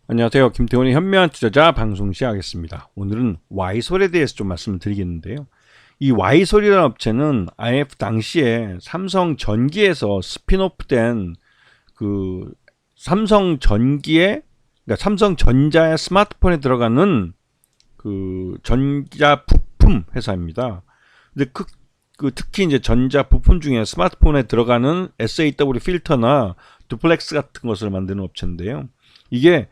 안녕하세요. 김태훈의 현명한 투자자 방송 시작하겠습니다. 오늘은 와이솔에 대해서 좀 말씀을 드리겠는데요. 이 와이솔이라는 업체는 IMF 당시에 삼성전기에서 스핀오프된 그 삼성전기의 그러니까 삼성전자의 스마트폰에 들어가는 그 전자 부품 회사입니다. 근데 특히 이제 전자 부품 중에 스마트폰에 들어가는 SAW 필터나 두플렉스 같은 것을 만드는 업체인데요. 이게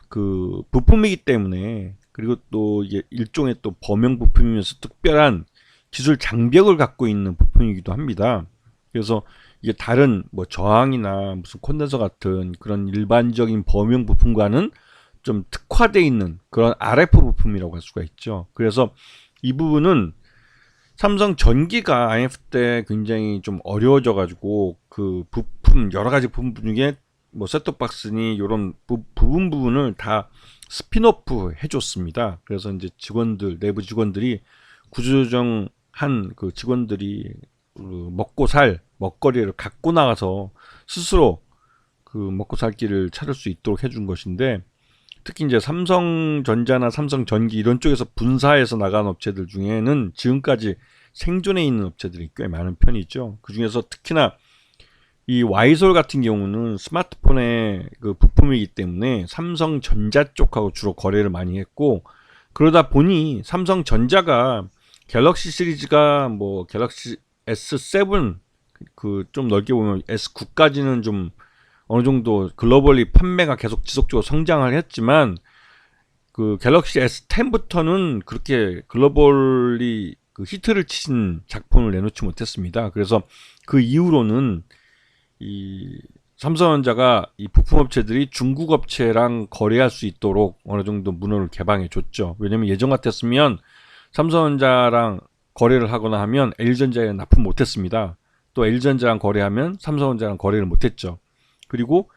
그 부품이기 때문에, 그리고 또 이게 일종의 또 범용 부품이면서 특별한 기술 장벽을 갖고 있는 부품이기도 합니다. 그래서 이게 다른 뭐 저항이나 무슨 콘덴서 같은 그런 일반적인 범용 부품과는 좀 특화되어 있는 그런 RF 부품이라고 할 수가 있죠. 그래서 이 부분은 삼성 전기가 IMF 때 굉장히 좀 어려워져 가지고 그 부품 여러 가지 부품 중에 뭐 셋톱박스니 이런 부분을 다 스피노프 해줬습니다. 그래서 이제 직원들 내부 직원들이 구조조정한 그 직원들이 먹고 살 먹거리를 갖고 나가서 스스로 그 먹고 살 길을 찾을 수 있도록 해준 것인데, 특히 이제 삼성전자나 삼성전기 이런 쪽에서 분사해서 나간 업체들 중에는 지금까지 생존해 있는 업체들이 꽤 많은 편이죠. 그 중에서 특히나 이 와이솔 같은 경우는 스마트폰의 그 부품이기 때문에 삼성전자 쪽하고 주로 거래를 많이 했고, 그러다 보니 삼성전자가 갤럭시 시리즈가 뭐 갤럭시 S7 그 좀 넓게 보면 S9까지는 좀 어느 정도 글로벌리 판매가 계속 지속적으로 성장을 했지만, 그 갤럭시 S10부터는 그렇게 글로벌리 그 히트를 친 작품을 내놓지 못했습니다. 그래서 그 이후로는 이 삼성전자가 이 부품 업체들이 중국 업체랑 거래할 수 있도록 어느 정도 문호를 개방해 줬죠. 왜냐면 예전 같았으면 삼성전자랑 거래를 하거나 하면 LG전자에 납품 못했습니다. 또 LG전자랑 거래하면 삼성전자랑 거래를 못했죠. 그리고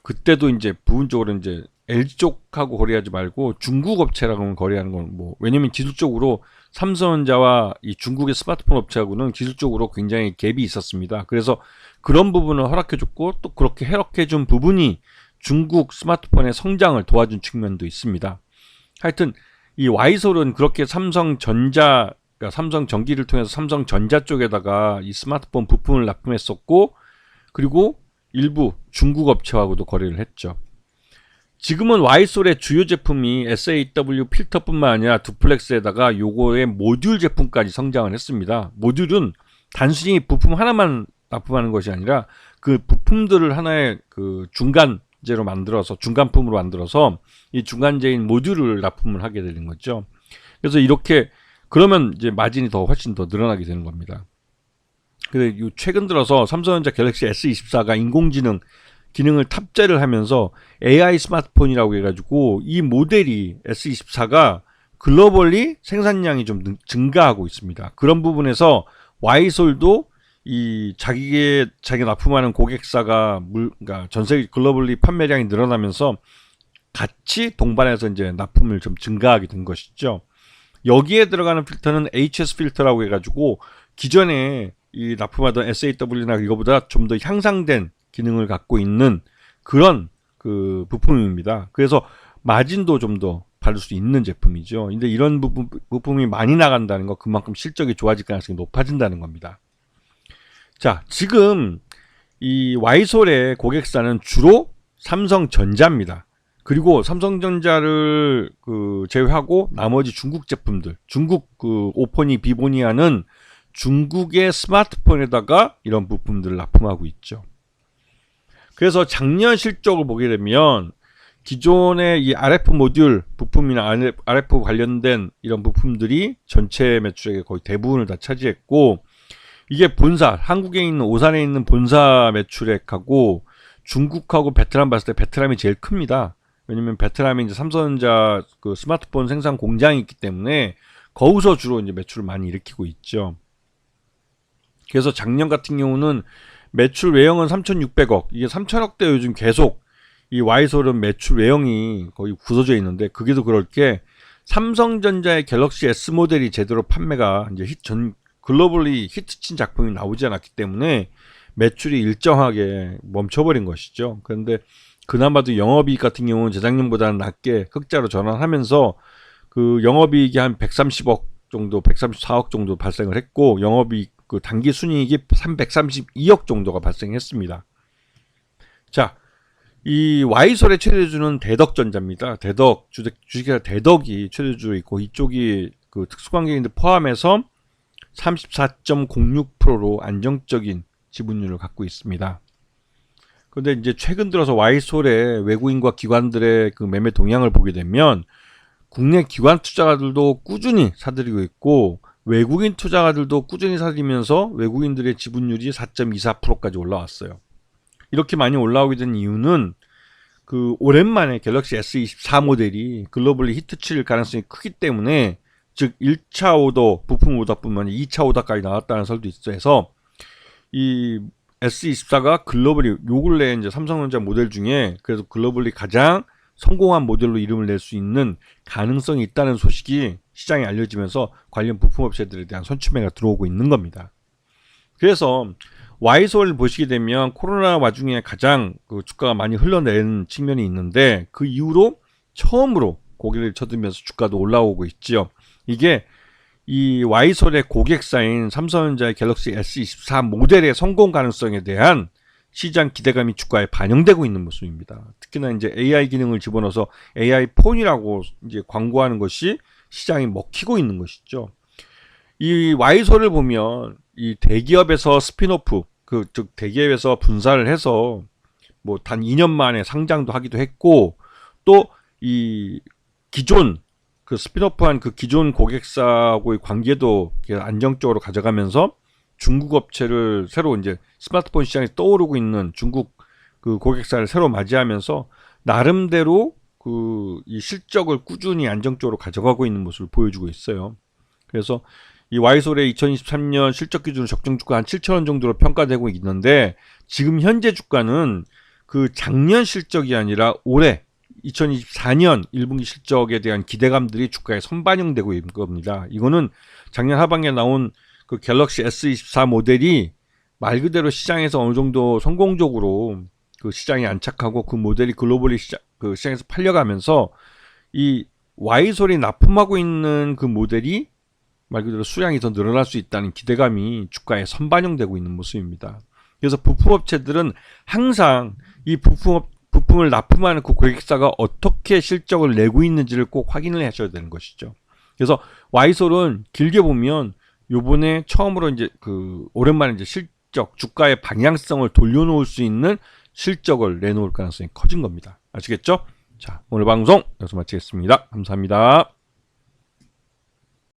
그때도 이제 부분적으로 이제 LG 쪽하고 거래하지 말고 중국 업체랑은 거래하는 건 뭐, 왜냐면 기술적으로 삼성전자와 이 중국의 스마트폰 업체하고는 기술적으로 굉장히 갭이 있었습니다. 그래서 그런 부분을 허락해줬고, 또 그렇게 허락해준 부분이 중국 스마트폰의 성장을 도와준 측면도 있습니다. 하여튼 이 와이솔은 그렇게 삼성전자, 그러니까 삼성전기를 통해서 삼성전자 쪽에다가 이 스마트폰 부품을 납품했었고, 그리고 일부 중국 업체하고도 거래를 했죠. 지금은 와이솔의 주요 제품이 SAW 필터뿐만 아니라 두플렉스에다가 요거의 모듈 제품까지 성장을 했습니다. 모듈은 단순히 부품 하나만 납품하는 것이 아니라 그 부품들을 하나의 그 중간재로 만들어서, 중간품으로 만들어서 이 중간재인 모듈을 납품을 하게 되는 거죠. 그래서 이렇게 그러면 이제 마진이 더 훨씬 더 늘어나게 되는 겁니다. 근데 최근 들어서 삼성전자 갤럭시 S24가 인공지능 기능을 탑재를 하면서 AI 스마트폰이라고 해가지고 이 모델이 S24가 글로벌리 생산량이 좀 증가하고 있습니다. 그런 부분에서 와이솔도 이 자기가 납품하는 고객사가 그러니까 전 세계 글로벌리 판매량이 늘어나면서 같이 동반해서 이제 납품을 좀 증가하게 된 것이죠. 여기에 들어가는 필터는 HS 필터라고 해가지고 기존에 이 납품하던 SAW나 이거보다 좀 더 향상된 기능을 갖고 있는 그런 그 부품입니다. 그래서 마진도 좀 더 받을 수 있는 제품이죠. 근데 이런 부품이 많이 나간다는 거, 그만큼 실적이 좋아질 가능성이 높아진다는 겁니다. 자, 지금 이 와이솔의 고객사는 주로 삼성전자입니다. 그리고 삼성전자를 그 제외하고 나머지 중국 제품들, 중국 그 오포니, 비보니아는 중국의 스마트폰에다가 이런 부품들을 납품하고 있죠. 그래서 작년 실적을 보게 되면 기존의 이 RF 모듈 부품이나 RF 관련된 이런 부품들이 전체 매출액의 거의 대부분을 다 차지했고, 이게 본사, 한국에 있는 오산에 있는 본사 매출액하고 중국하고 베트남 봤을 때 베트남이 제일 큽니다. 왜냐면 베트남에 이제 삼성전자 그 스마트폰 생산 공장이 있기 때문에 거기서 주로 이제 매출을 많이 일으키고 있죠. 그래서 작년 같은 경우는 매출 외형은 3,600억, 이게 3,000억대 요즘 계속 이 와이솔은 매출 외형이 거의 굳어져 있는데, 그게도 그럴 게 삼성전자의 갤럭시 S 모델이 제대로 판매가 이제 글로벌리 히트친 작품이 나오지 않았기 때문에 매출이 일정하게 멈춰버린 것이죠. 그런데 그나마도 영업이익 같은 경우는 재작년보다는 낮게 흑자로 전환하면서 그 영업이익이 한 130억 정도, 134억 정도 발생을 했고 영업이익 그 단기 순이익이 332억 정도가 발생했습니다. 자, 이 Y솔의 최대주는 대덕전자입니다. 대덕 주식회사 대덕이 최대주로 있고 이쪽이 그 특수관계인들 포함해서 34.06%로 안정적인 지분율을 갖고 있습니다. 그런데 이제 최근 들어서 Y솔의 외국인과 기관들의 그 매매 동향을 보게 되면 국내 기관 투자가들도 꾸준히 사들이고 있고 외국인 투자가들도 꾸준히 사들이면서 외국인들의 지분율이 4.24%까지 올라왔어요. 이렇게 많이 올라오게 된 이유는 그 오랜만에 갤럭시 S24 모델이 글로벌리 히트칠 가능성이 크기 때문에, 즉 1차 오더, 부품 오더뿐만 아니라 2차 오더까지 나왔다는 설도 있어서 이 S24가 글로벌리 요 근래 이제 삼성전자 모델 중에 그래서 글로벌리 가장 성공한 모델로 이름을 낼 수 있는 가능성이 있다는 소식이 시장에 알려지면서 관련 부품 업체들에 대한 선취매가 들어오고 있는 겁니다. 그래서 Y솔을 보시게 되면 코로나 와중에 가장 그 주가가 많이 흘러내린 측면이 있는데 그 이후로 처음으로 고개를 쳐들면서 주가도 올라오고 있지요. 이게 이 Y솔의 고객사인 삼성전자의 갤럭시 S24 모델의 성공 가능성에 대한 시장 기대감이 주가에 반영되고 있는 모습입니다. 특히나 이제 AI 기능을 집어넣어서 AI 폰이라고 이제 광고하는 것이 시장이 먹히고 있는 것이죠. 이 Y솔을 보면 이 대기업에서 스핀오프, 즉 대기업에서 분사를 해서 뭐 단 2년 만에 상장도 하기도 했고, 또 이 기존 그 스핀오프한 그 기존 고객사하고의 관계도 안정적으로 가져가면서 중국 업체를 새로 이제 스마트폰 시장에 떠오르고 있는 중국 그 고객사를 새로 맞이하면서 나름대로 그 이 실적을 꾸준히 안정적으로 가져가고 있는 모습을 보여주고 있어요. 그래서 이 Y솔의 2023년 실적 기준 적정 주가 한 7,000원 정도로 평가되고 있는데 지금 현재 주가는 그 작년 실적이 아니라 올해 2024년 1분기 실적에 대한 기대감들이 주가에 선반영되고 있는 겁니다. 이거는 작년 하반기에 나온 그 갤럭시 S24 모델이 말 그대로 시장에서 어느 정도 성공적으로 그 시장에 안착하고 그 모델이 글로벌리 시장에서 팔려가면서 이 Y솔이 납품하고 있는 그 모델이 말 그대로 수량이 더 늘어날 수 있다는 기대감이 주가에 선반영되고 있는 모습입니다. 그래서 부품업체들은 항상 이 부품을 납품하는 그 고객사가 어떻게 실적을 내고 있는지를 꼭 확인을 하셔야 되는 것이죠. 그래서 Y솔은 길게 보면 요번에 처음으로 이제 그 오랜만에 이제 실적, 주가의 방향성을 돌려놓을 수 있는 실적을 내놓을 가능성이 커진 겁니다. 아시겠죠? 자, 오늘 방송 여기서 마치겠습니다. 감사합니다.